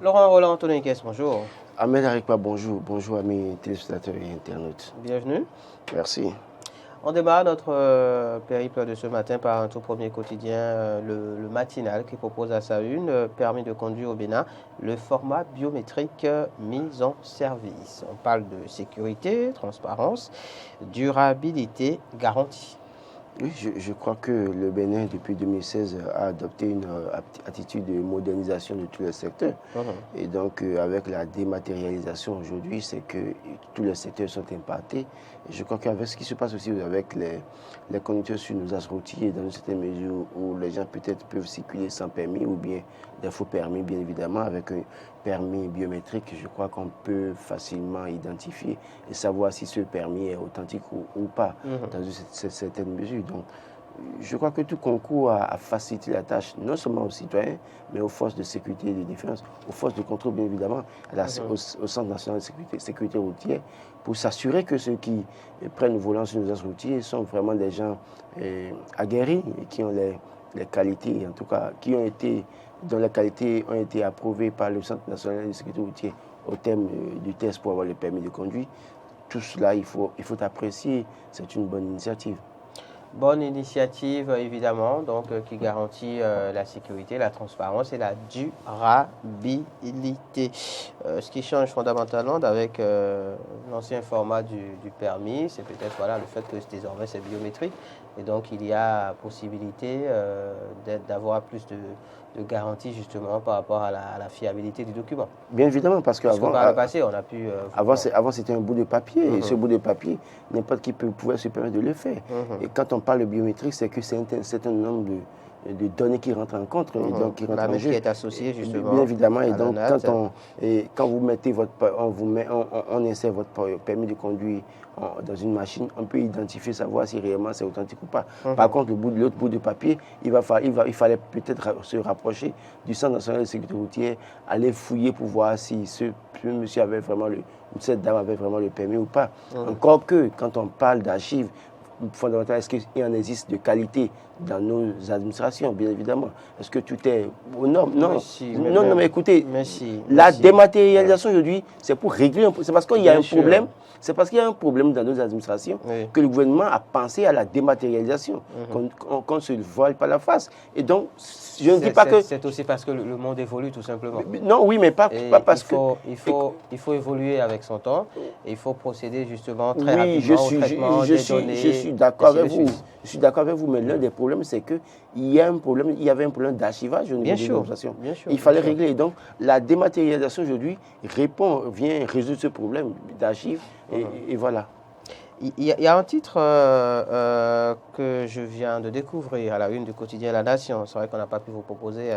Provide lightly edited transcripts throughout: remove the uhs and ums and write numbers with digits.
Laurent Roland Antonin, bonjour. Ahmed Arikpa, bonjour. Bonjour amis téléspectateurs et internautes. Bienvenue. Merci. On démarre notre périple de ce matin par un tout premier quotidien, le matinal, qui propose à sa une, permis de conduire au Bénin, le format biométrique mis en service. On parle de sécurité, transparence, durabilité, garantie. Oui, je crois que le Bénin, depuis 2016, a adopté une attitude de modernisation de tous les secteurs. Et donc, avec la dématérialisation aujourd'hui, c'est que tous les secteurs sont impactés. Et je crois qu'avec ce qui se passe aussi avec les conducteurs sur nos axes routiers, dans une certaine mesure où les gens peut-être peuvent circuler sans permis ou bien des faux permis, bien évidemment, avec un permis biométrique, je crois qu'on peut facilement identifier et savoir si ce permis est authentique ou pas, dans une certaine mesure. Donc, je crois que tout concourt à faciliter la tâche, non seulement aux citoyens, mais aux forces de sécurité et de défense, aux forces de contrôle, bien évidemment, au Centre national de sécurité routière, pour s'assurer que ceux qui prennent le volant sur nos axes routiers sont vraiment des gens aguerris et qui ont les qualités, en tout cas, dont les qualités ont été approuvées par le Centre national de sécurité routière au terme du test pour avoir le permis de conduire. Tout cela, il faut apprécier, c'est une bonne initiative. Bonne initiative, évidemment, donc qui garantit la sécurité, la transparence et la durabilité. Ce qui change fondamentalement avec l'ancien format du permis, c'est peut-être le fait que désormais c'est biométrique et donc il y a possibilité d'avoir plus de garantie justement par rapport à la fiabilité du document. Bien évidemment, parce qu'avant, par le passé, on a pu... avant, c'était un bout de papier, et ce bout de papier, n'importe qui pouvait se permettre de le faire. Et quand on parle de biométrique, c'est que c'est un certain nombre de données qui rentrent en compte, et donc qui rentrent en jeu. Qui est associée justement. Bien évidemment, et donc quand vous mettez on insère votre permis de conduire dans une machine, on peut identifier, savoir si réellement c'est authentique ou pas. Par contre, l'autre bout de papier, il fallait peut-être se rapprocher du Centre national de sécurité routière, aller fouiller pour voir si ce monsieur avait vraiment ou cette dame avait vraiment le permis ou pas. Encore que, quand on parle d'archives, fondamentalement, est-ce qu'il en existe de qualité dans nos administrations, bien évidemment? Est-ce que tout est aux normes? Non. Mais écoutez, la dématérialisation aujourd'hui, c'est pour régler un problème. C'est parce qu'il y a un problème. C'est parce qu'il y a un problème dans nos administrations que le gouvernement a pensé à la dématérialisation, qu'on ne se voile pas la face. Et donc, je ne dis pas que... C'est aussi parce que le monde évolue, tout simplement. Non, oui, mais pas parce que... Il faut évoluer avec son temps. Et il faut procéder justement très rapidement au traitement des données. Je suis d'accord avec vous. Je suis d'accord avec vous, mais l'un des problèmes, c'est qu'il y a un problème, il y avait un problème d'archivage au niveau de l'administration. Il fallait régler. Et donc, la dématérialisation aujourd'hui vient résoudre ce problème d'archives. Et voilà. Il y a un titre que je viens de découvrir à la une du quotidien La Nation. C'est vrai qu'on n'a pas pu vous proposer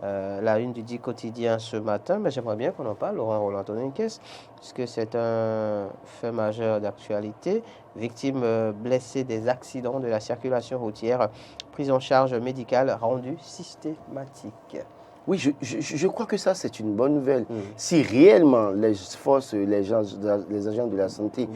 la une du dit quotidien ce matin, mais j'aimerais bien qu'on en parle, Laurent Roland Antonin, puisque c'est un fait majeur d'actualité. Victime blessée des accidents de la circulation routière, prise en charge médicale rendue systématique. Oui, je crois que ça, c'est une bonne nouvelle. Si réellement les forces, les agents de la santé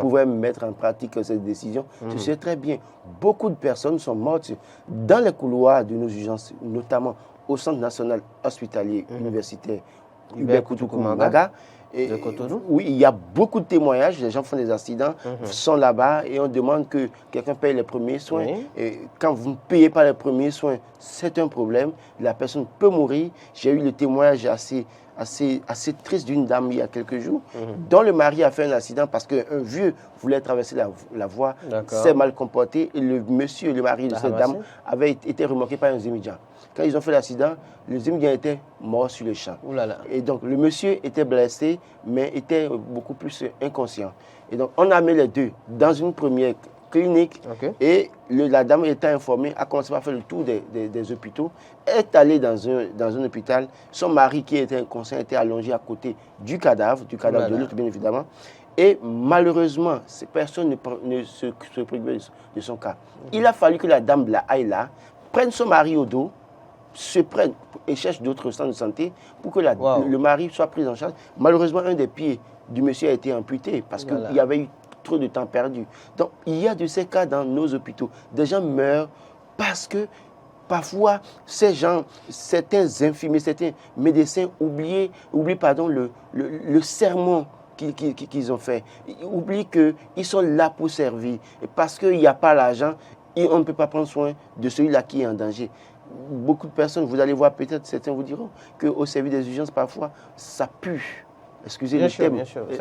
pouvaient mettre en pratique cette décision, ce serait très bien. Beaucoup de personnes sont mortes dans les couloirs de nos urgences, notamment au Centre national hospitalier universitaire Hubert Koutoukou-Manga. De Cotonou. Oui, il y a beaucoup de témoignages, les gens font des accidents, sont là-bas et on demande que quelqu'un paye les premiers soins. Et quand vous ne payez pas les premiers soins, c'est un problème. La personne peut mourir. J'ai eu le témoignage assez triste d'une dame il y a quelques jours, dont le mari a fait un accident parce qu'un vieux voulait traverser la voie, s'est mal comporté et le mari de cette dame avait été remorqué par un immédiat. Quand ils ont fait l'accident, les immédiats étaient morts sur le champ. Et donc, le monsieur était blessé, mais était beaucoup plus inconscient. Et donc, on a mis les deux dans une première clinique et la dame étant informée, a commencé à faire le tour des hôpitaux, est allée dans un hôpital. Son mari, qui était inconscient, était allongé à côté du cadavre de l'autre, bien évidemment. Et malheureusement, ces personnes ne se préoccupaient de son cas. Il a fallu que la dame aille là, prenne son mari au dos, se prennent et cherchent d'autres centres de santé pour que le mari soit pris en charge. Malheureusement, un des pieds du monsieur a été amputé parce qu'il y avait eu trop de temps perdu. Donc, il y a de ces cas dans nos hôpitaux. Des gens meurent parce que Parfois, ces gens, certains infirmiers, certains médecins oublient le serment qu'ils ont fait. Ils oublient qu'ils sont là pour servir. Et parce qu'il n'y a pas l'argent, on ne peut pas prendre soin de celui-là qui est en danger. Beaucoup de personnes, vous allez voir peut-être, certains vous diront qu'au service des urgences, parfois, ça pue. Excusez le terme. Bien sûr, vous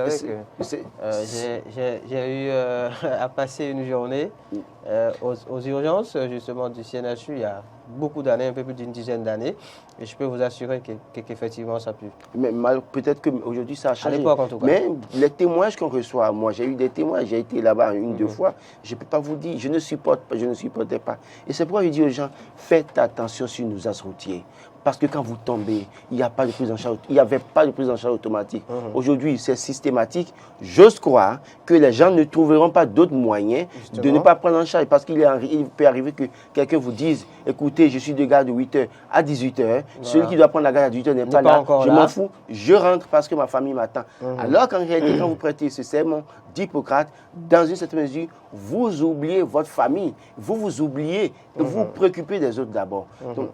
savez que j'ai eu à passer une journée aux urgences, justement, du CNHU il y a beaucoup d'années, un peu plus d'une dizaine d'années, et je peux vous assurer qu'effectivement ça pue. Mais peut-être qu'aujourd'hui ça a changé. À l'époque en tout cas. Mais les témoignages qu'on reçoit, moi j'ai eu des témoignages, j'ai été là-bas deux fois, je ne peux pas vous dire, je ne supportais pas. Et c'est pourquoi je dis aux gens, faites attention sur nos axes routiers. Parce que quand vous tombez, il n'y a pas de prise en charge, il n'y avait pas de prise en charge automatique. Aujourd'hui, c'est systématique. J'ose croire que les gens ne trouveront pas d'autres moyens de ne pas prendre en charge. Parce qu'il peut arriver que quelqu'un vous dise, écoutez, je suis de garde de 8h à 18h. Voilà. Celui qui doit prendre la garde à 18h n'est pas là. Je m'en fous. Je rentre parce que ma famille m'attend. Alors qu'en réalité, quand vous prêtez ce serment d'Hippocrate, dans une certaine mesure, vous oubliez votre famille. Vous oubliez, vous préoccupez des autres d'abord. Donc,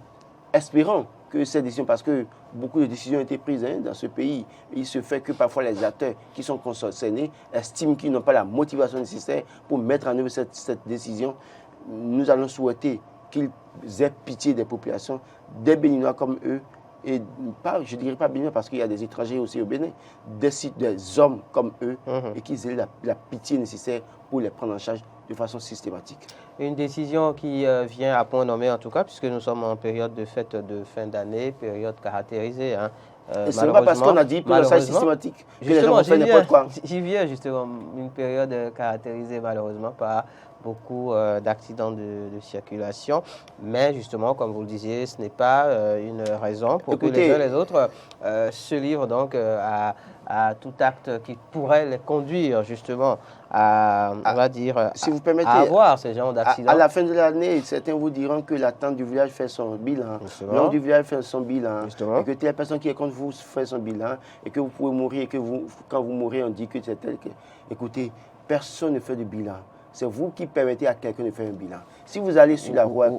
espérons que ces décisions, parce que beaucoup de décisions ont été prises dans ce pays, il se fait que parfois les acteurs qui sont concernés estiment qu'ils n'ont pas la motivation nécessaire pour mettre en œuvre cette décision. Nous allons souhaiter qu'ils aient pitié des populations, des Béninois comme eux, et pas, je ne dirais pas Béninois parce qu'il y a des étrangers aussi au Bénin, des hommes comme eux, et qu'ils aient la pitié nécessaire pour les prendre en charge de façon systématique. Une décision qui vient à point nommé en tout cas, puisque nous sommes en période de fête de fin d'année, période caractérisée. Ce n'est pas parce qu'on a dit prise en charge systématique que les gens vont faire n'importe quoi. J'y viens justement, une période caractérisée malheureusement par beaucoup d'accidents de circulation. Mais justement, comme vous le disiez, ce n'est pas une raison pour que les uns et les autres se livrent donc à tout acte qui pourrait les conduire justement à, on va dire, si vous permettez, à avoir ces genres d'accidents. À la fin de l'année, certains vous diront que la tante du village fait son bilan, l'homme du village fait son bilan, et que telle personne qui est contre vous fait son bilan, et que vous pouvez mourir, et que quand vous mourrez, on dit que c'est tel que... Écoutez, personne ne fait de bilan. C'est vous qui permettez à quelqu'un de faire un bilan. Si vous allez sur la voie, que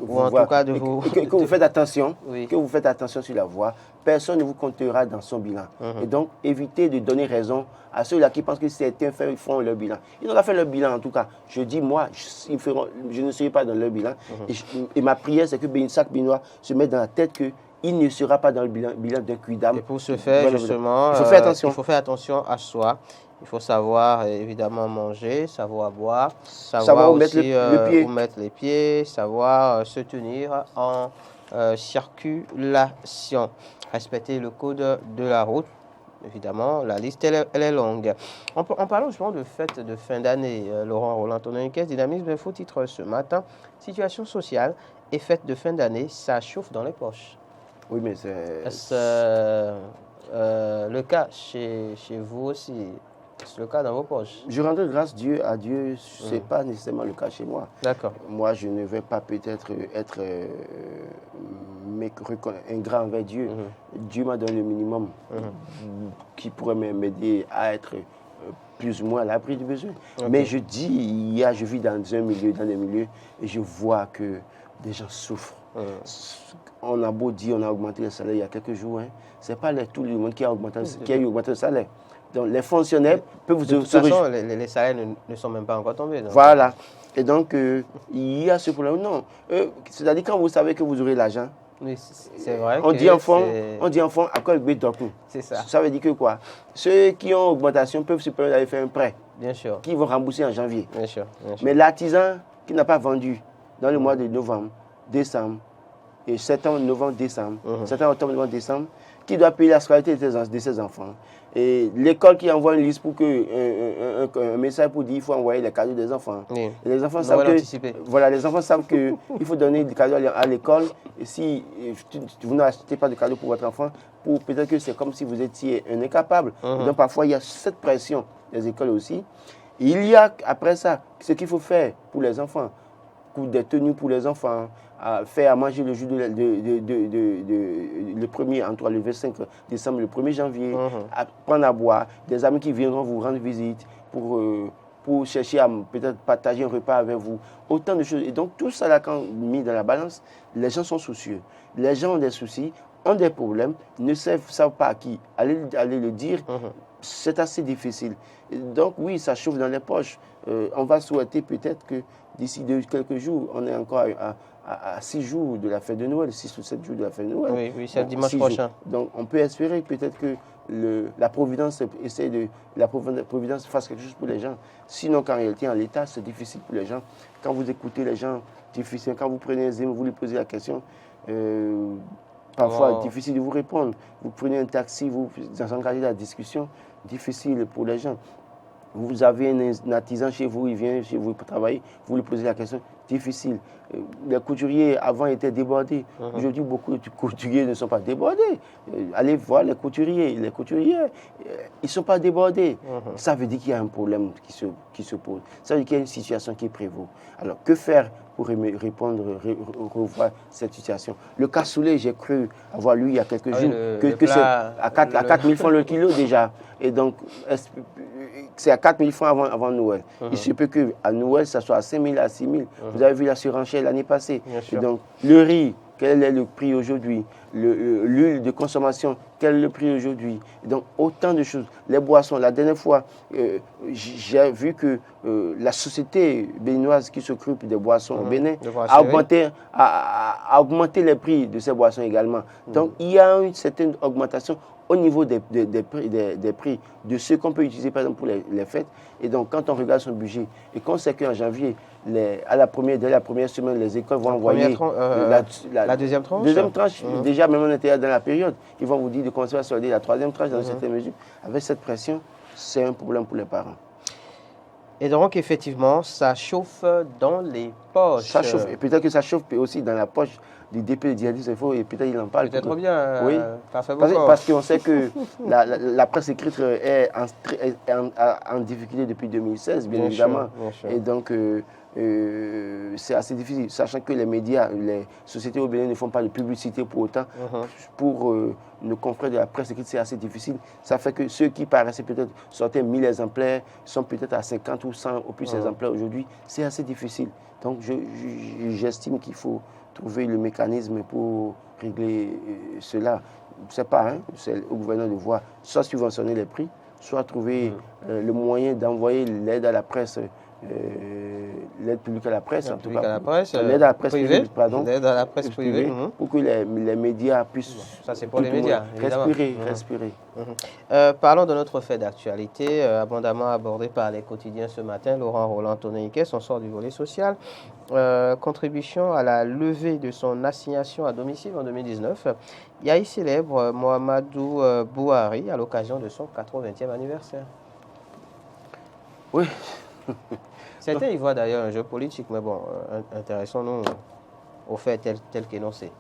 vous faites attention, que vous faites attention sur la voie, personne ne vous comptera dans son bilan. Et donc, évitez de donner raison à ceux-là qui pensent que certains font leur bilan. Ils n'ont pas fait leur bilan en tout cas. Je dis, moi, je ne serai pas dans leur bilan. Et ma prière, c'est que chaque Béninois se mette dans la tête qu'il ne sera pas dans le bilan d'un cuidam. Et pour ce faire, justement, il faut faire attention à soi. Il faut savoir évidemment manger, savoir boire, savoir aussi où mettre les pieds, savoir se tenir en circulation. Respecter le code de la route. Évidemment, la liste elle est longue. En parlant justement de fête de fin d'année, Laurent Roland-Antonin Henriquez, Dynamisme Info titre ce matin, situation sociale et fête de fin d'année, ça chauffe dans les poches. Oui, mais c'est... Est-ce le cas chez vous aussi? C'est le cas dans vos poches. Je rends grâce à Dieu, ce n'est pas nécessairement le cas chez moi. D'accord. Moi, je ne vais pas peut-être être ingrat envers Dieu. Dieu m'a donné le minimum qui pourrait m'aider à être plus ou moins à l'abri du besoin. Mais je dis, je vis dans des milieux, et je vois que des gens souffrent. On a beau dire, on a augmenté le salaire il y a quelques jours. Ce n'est pas tout le monde qui a augmenté le salaire. Donc, les fonctionnaires peuvent vous... De toute façon, les salaires ne sont même pas encore tombés. Donc. Voilà. Et donc, il y a ce problème. Non. C'est-à-dire, quand vous savez que vous aurez l'argent, oui, c'est vrai. On dit enfant, à quoi le but d'occupé. C'est ça. Ça veut dire que quoi? Ceux qui ont augmentation peuvent se permettre d'aller faire un prêt. Bien sûr. Qui vont rembourser en janvier. Bien sûr. Mais l'artisan qui n'a pas vendu dans le mois de novembre, décembre, et septembre, novembre, décembre, septembre, octobre, novembre, décembre, qui doit payer la scolarité de ses enfants. Et l'école qui envoie une liste pour un message pour dire qu'il faut envoyer les cadeaux des enfants. Oui. Et les enfants savent les enfants savent qu'il faut donner des cadeaux à l'école. Et si vous n'achetez pas de cadeaux pour votre enfant, peut-être que c'est comme si vous étiez un incapable. Donc parfois, il y a cette pression des écoles aussi. Et il y a après ça ce qu'il faut faire pour les enfants. Des tenues pour les enfants, faire à manger le jour le 1er, entre le 25 décembre, le 1er janvier, prendre à boire, des amis qui viendront vous rendre visite pour pour chercher à peut-être partager un repas avec vous. Autant de choses. Et donc, tout ça, là, quand mis dans la balance, les gens sont soucieux. Les gens ont des soucis, ont des problèmes, ne savent pas à qui aller le dire. C'est assez difficile. Et donc, oui, ça chauffe dans les poches. On va souhaiter peut-être que d'ici quelques jours, on est encore à 6 jours de la fête de Noël, 6 ou 7 jours de la fête de Noël. Oui, c'est dimanche prochain. Donc, on peut espérer peut-être que la Providence fasse quelque chose pour les gens. Sinon, qu'en réalité, en l'état, c'est difficile pour les gens. Quand vous écoutez les gens, difficile. Quand vous prenez un Zim, vous lui posez la question, parfois difficile de vous répondre. Vous prenez un taxi, vous engagez la discussion, difficile pour les gens. Vous avez un artisan chez vous, il vient chez vous pour travailler, vous lui posez la question, difficile. Les couturiers avant étaient débordés. Aujourd'hui, beaucoup de couturiers ne sont pas débordés. Allez voir les couturiers. Les couturiers, ils ne sont pas débordés. Ça veut dire qu'il y a un problème qui se pose. Ça veut dire qu'il y a une situation qui prévaut. Alors, que faire pour revoir cette situation? Le cassoulet, j'ai cru avoir lu il y a quelques jours que c'est à 4 000 francs le kilo déjà. Et donc, c'est à 4 000 francs avant Noël. Il se peut qu'à Noël, ça soit à 5 000, à 6 000. Vous avez vu la surenchère l'année passée. Et donc, le riz, quel est le prix aujourd'hui? L'huile de consommation, quel est le prix aujourd'hui? Donc, autant de choses. Les boissons, la dernière fois, j'ai vu que la société béninoise qui s'occupe des boissons au Bénin a augmenté les prix de ces boissons également. Donc, il y a une certaine augmentation au niveau des prix de ce qu'on peut utiliser par exemple pour les fêtes. Et donc, quand on regarde son budget et qu'on sait qu'en janvier, dès la première semaine, les écoles vont envoyer la deuxième tranche. Deuxième tranche, déjà, même on était dans la période, ils vont vous dire de commencer à solder la troisième tranche dans certaines mesures. Avec cette pression, c'est un problème pour les parents. Et donc, effectivement, ça chauffe dans les poches. Ça chauffe. Et peut-être que ça chauffe aussi dans la poche du DP de djihadistes, et peut-être il en parle. Peut-être bien. Oui. Parce qu'on sait que la presse écrite est en difficulté depuis 2016, bien évidemment. Sûr. Et donc, c'est assez difficile, sachant que les médias, les sociétés au Bénin ne font pas de publicité pour autant. Pour nos confrères de la presse écrite, c'est assez difficile. Ça fait que ceux qui paraissaient peut-être sortir 1000 exemplaires sont peut-être à 50 ou 100 ou plus exemplaires aujourd'hui. C'est assez difficile. Donc, j'estime qu'il faut trouver le mécanisme pour régler cela. C'est pas, c'est au gouvernement de voir, soit subventionner les prix, soit trouver le moyen d'envoyer l'aide à la presse, l'aide publique à la presse, en tout cas. L'aide à la presse privée, pardon. L'aide à la presse privée, pour que les médias puissent... Ça, c'est pour les médias, évidemment. Respirer. Parlons de notre fait d'actualité, abondamment abordé par les quotidiens ce matin. Laurent Roland Tononiquet, on sort du volet social. Contribution à la levée de son assignation à domicile en 2019. Yahi célèbre Mohamedou Bouhari à l'occasion de son 80e anniversaire. Oui. Certains y voient d'ailleurs un jeu politique, mais bon, intéressons-nous au fait tel qu'énoncé.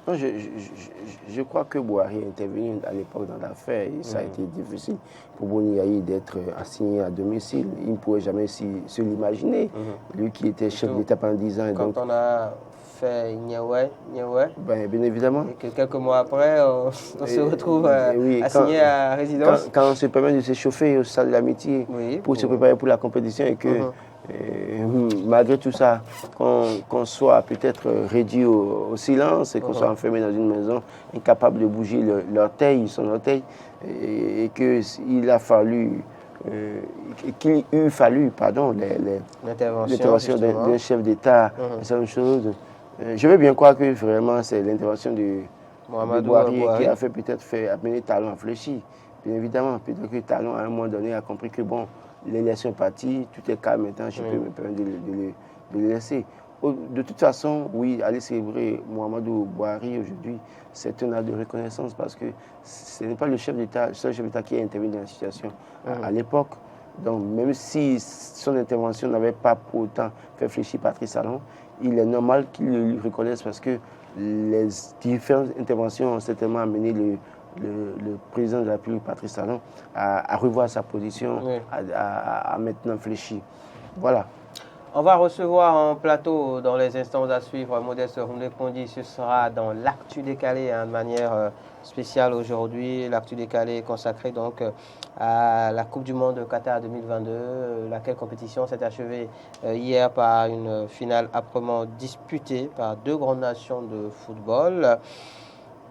Non, je crois que Bouhari est intervenu à l'époque dans l'affaire et ça a été difficile pour Boni Yahi d'être assigné à domicile. Il ne pouvait jamais se l'imaginer. Lui qui était chef d'État pendant 10 ans. Et quand donc, on a fait Niawé, bien évidemment. Et que quelques mois après, on se retrouve assigné à résidence. Quand on se permet de s'échauffer au stade de l'amitié pour se préparer pour la compétition et que malgré tout ça, qu'on soit peut-être réduit au silence et qu'on soit enfermé dans une maison, incapable de bouger son orteil, et qu'il a fallu, l'intervention d'un chef d'État, c'est une chose. Je veux bien croire que vraiment c'est l'intervention de Bouhari qui a peut-être amener Talon à fléchir. Bien évidemment, peut-être que Talon à un moment donné a compris que bon, l'élection est partie, tout est calme maintenant, je peux me permettre de le laisser. De toute façon, oui, aller célébrer Mohamedou Bouhari aujourd'hui, c'est un acte de reconnaissance parce que ce n'est pas le seul chef d'État qui a intervenu dans la situation à l'époque. Donc, même si son intervention n'avait pas pour autant fait fléchir Patrice Talon, il est normal qu'il le reconnaisse parce que les différentes interventions ont certainement amené le président de la République, Patrice Talon, à revoir sa position, à maintenant fléchir. Voilà. On va recevoir en plateau dans les instants à suivre Modeste Runde-Pondi. Ce sera dans l'actu décalé de manière spéciale aujourd'hui. L'actu décalé est consacré donc à la Coupe du Monde Qatar 2022, laquelle compétition s'est achevée hier par une finale âprement disputée par deux grandes nations de football.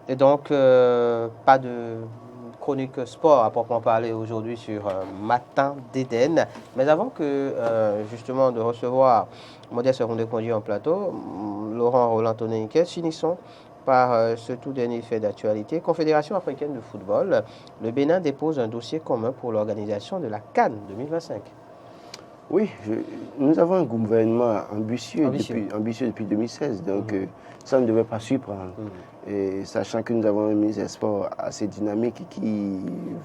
Et donc, pas de chronique sport à proprement parler aujourd'hui sur Matin d'Éden. Mais avant que justement de recevoir Modeste Runde-Pondi en plateau, Laurent Roland Tonei-Ikes, finissons par ce tout dernier fait d'actualité. Confédération africaine de football, le Bénin dépose un dossier commun pour l'organisation de la CAN 2025. Oui, nous avons un gouvernement ambitieux depuis 2016, donc ça ne devait pas surprendre. Et sachant que nous avons un ministre des Sports assez dynamique qui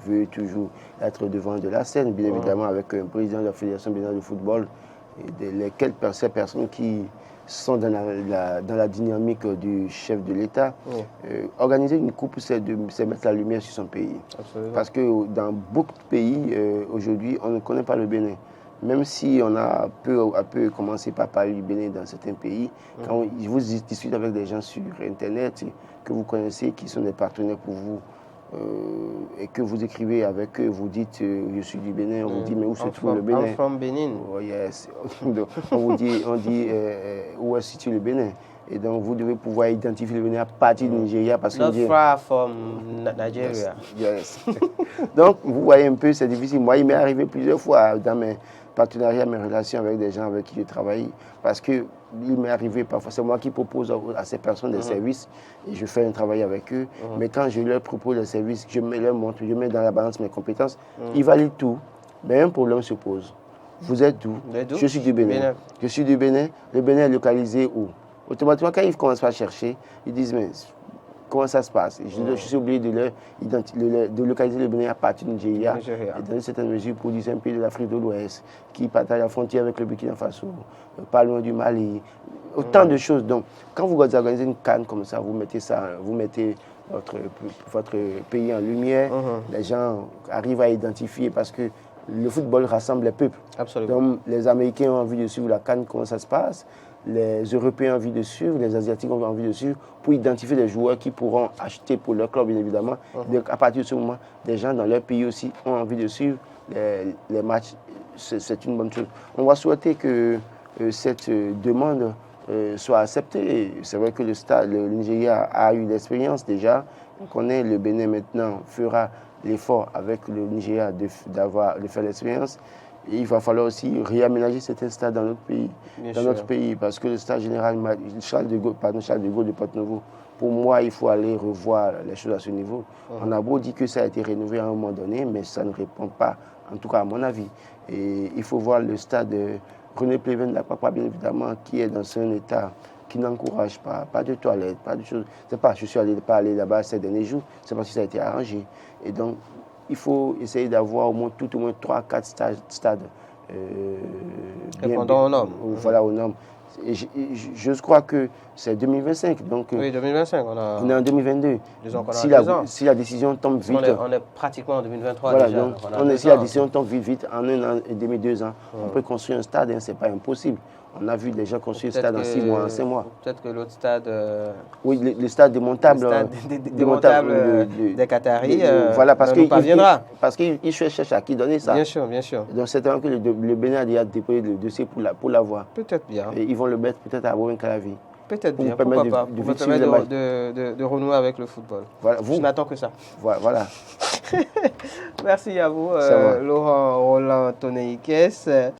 veut toujours être devant de la scène, bien évidemment avec un président de la Fédération béninoise de football, et ces personnes qui sont dans la dynamique du chef de l'État. Organiser une coupe, c'est mettre la lumière sur son pays. Absolument. Parce que dans beaucoup de pays, aujourd'hui, on ne connaît pas le Bénin. Même si on a peu commencé par parler du Bénin dans certains pays, quand vous discutez avec des gens sur Internet que vous connaissez, qui sont des partenaires pour vous, et que vous écrivez avec eux, vous dites je suis du Bénin, on vous dit mais où se trouve le Bénin? I'm from Benin. Oh, yes. on dit où est situé le Bénin? Et donc vous devez pouvoir identifier le Bénin à partir du Nigeria. Parce Not que far from Nigeria. Yes. Donc vous voyez un peu, c'est difficile. Moi, il m'est arrivé plusieurs fois dans mes partenariats, mes relations avec des gens avec qui je travaille, parce que il m'est arrivé parfois, c'est moi qui propose à ces personnes des services et je fais un travail avec eux. Mais quand je leur propose des services, je leur montre, je mets dans la balance mes compétences, ils valident tout. Mais un problème se pose. Vous êtes d'où? Je suis du Bénin. Je suis du Bénin. Le Bénin est localisé où? Automatiquement, quand ils commencent à chercher, ils disent mais comment ça se passe? Je suis obligé de localiser le Bénin à partir du Nigeria et dans une certaine mesure pour dire c'est un pays de l'Afrique de l'Ouest qui partage la frontière avec le Burkina Faso, pas loin du Mali, autant de choses. Donc, quand vous organisez une CAN comme ça, vous mettez votre pays en lumière, les gens arrivent à identifier parce que le football rassemble les peuples. Absolument. Donc, les Américains ont envie de suivre la CAN, comment ça se passe. Les Européens ont envie de suivre, les Asiatiques ont envie de suivre pour identifier des joueurs qui pourront acheter pour leur club, bien évidemment. Donc, à partir de ce moment, des gens dans leur pays aussi ont envie de suivre les matchs. C'est une bonne chose. On va souhaiter que cette demande soit acceptée. C'est vrai que le Nigeria a eu l'expérience déjà. On connaît le Bénin maintenant fera l'effort avec le Nigeria de faire l'expérience. Et il va falloir aussi réaménager certains stades dans notre pays, parce que le stade général Charles de Gaulle de Porto-Novo, pour moi, il faut aller revoir les choses à ce niveau. On a beau dire que ça a été rénové à un moment donné, mais ça ne répond pas, en tout cas à mon avis. Et il faut voir le stade René Pleven de la Papa, bien évidemment, qui est dans un état qui n'encourage pas de toilettes, pas de choses. C'est pas, je suis pas allé là-bas ces derniers jours, c'est parce que ça a été arrangé. Et donc, il faut essayer d'avoir tout au moins 3-4 stades répondant aux normes. Voilà, aux normes. Et je crois que c'est 2025. Donc, oui, 2025. On est en 2022. Disons qu'on si la décision tombe vite. On est pratiquement en 2023 voilà, déjà. Donc, si la décision tombe vite, en 1 an et demi, 2 ans, on peut construire un stade, ce n'est pas impossible. On a vu des gens construire un stade en 6 mois, en 5 mois. Peut-être que l'autre stade... oui, le stade démontable. Le stade démontable des Qataris voilà, parce nous parviendra. Parce qu'ils cherchent à qui donner ça. Bien sûr, bien sûr. Donc c'est vrai que le Bénin a déjà déposé le dossier pour l'avoir. Peut-être bien. Et ils vont le mettre peut-être à Bowen Calavi. Peut-être bien, pourquoi pas, pour permettre de renouer avec le football. Voilà, je n'attends que ça. Voilà. Merci à vous, Laurent Roland Tonei-Ikes.